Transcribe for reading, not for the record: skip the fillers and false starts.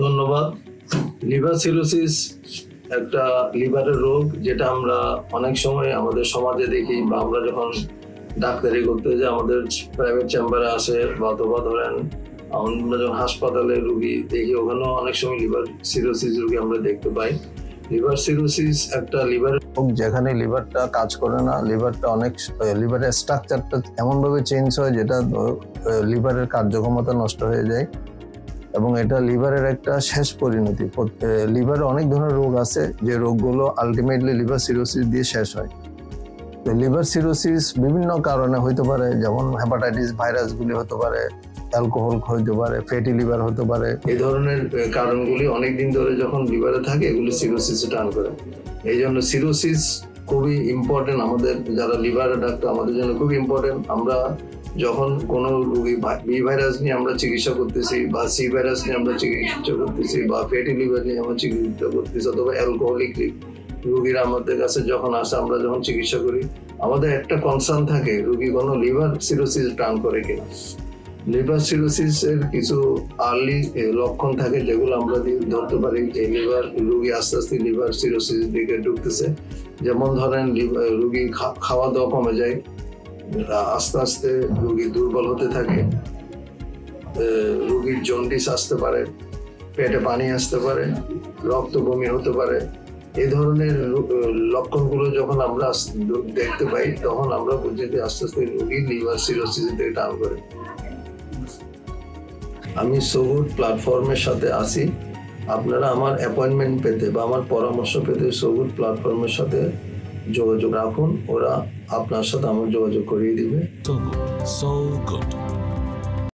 ধন্যবাদ। Liver cirrhosis একটা লিভারের রোগ, যেটা আমরা অনেক সময় আমাদের সমাজে দেখি, বা আমরা যখন ডাক্তারি করতে যাই, আমাদের প্রাইভেট চেম্বারে আসে, বা অথবা ধরেন আমরা যখন হাসপাতালে রুগী দেখি, ওখানেও অনেক সময় লিভার সিরোসিস রুগী আমরা দেখতে পাই। লিভার সিরোসিস একটা লিভার রোগ, যেখানে লিভারটা কাজ করে না, লিভারের স্ট্রাকচারটা এমনভাবে চেঞ্জ হয় যেটা লিভারের কার্যক্ষমতা নষ্ট হয়ে যায়, এবং এটা লিভারের একটা শেষ পরিণতি। লিভারে অনেক ধরনের রোগ আছে, যে রোগগুলো আলটিমেটলি লিভার সিরোসিস দিয়ে শেষ হয়। লিভার সিরোসিস বিভিন্ন কারণে হইতে পারে, যেমন হেপাটাইটিস ভাইরাসগুলি হতে পারে, অ্যালকোহল হতে পারে, ফ্যাটি লিভার হতে পারে। এই ধরনের কারণগুলি অনেকদিন ধরে যখন লিভারে থাকে, এগুলি সিরোসিসে টার্ন করে। এই জন্য সিরোসিস খুবই ইম্পর্টেন্ট, আমাদের যারা লিভারের ডাক্তার আমাদের জন্য খুবই ইম্পর্টেন্ট। আমরা যখন কোনো রোগী বি ভাইরাস নিয়ে আমরা চিকিৎসা করতেছি, বা সি ভাইরাস নিয়ে আমরা চিকিৎসা করতেছি, বা ফ্যাটি লিভার নিয়ে আমরা চিকিৎসা করতেছি, অথবা অ্যালকোহলিক রোগীরা আমাদের কাছে যখন আসে, আমরা যখন চিকিৎসা করি, আমাদের একটা কনসার্ন থাকে রোগী কোনো লিভার সিরোসিস টার্ন করে কিনা। লিভার সিরোসিস এর কিছু আর্লি লক্ষণ থাকে, যেগুলো আমরা ধরতে পারি যে লিভার রোগী আস্তে আস্তে লিভার সিরোসিস দিকে ঢুকতেছে। যেমন ধরেন রোগী খাওয়া দাওয়া কমে যায়, আস্তে আস্তে রোগী দুর্বল হতে থাকে, রোগীর জন্ডিস আসতে পারে, পেটে পানি আসতে পারে, রক্ত বমি হতে পারে। এই ধরনের লক্ষণগুলো যখন আমরা দেখতে পাই, তখন আমরা বুঝি যে আস্তে আস্তে রোগী লিভার সিরোসিস থেকে টার্ন করে। আমি সগুড প্ল্যাটফর্মের সাথে আছি। আপনারা আমার অ্যাপয়েন্টমেন্ট পেতে বা আমার পরামর্শ পেতে সগুড প্ল্যাটফর্মের সাথে যোগাযোগ রাখুন, ওরা আপনার সাথে আমার যোগাযোগ করিয়ে দিবে। So good.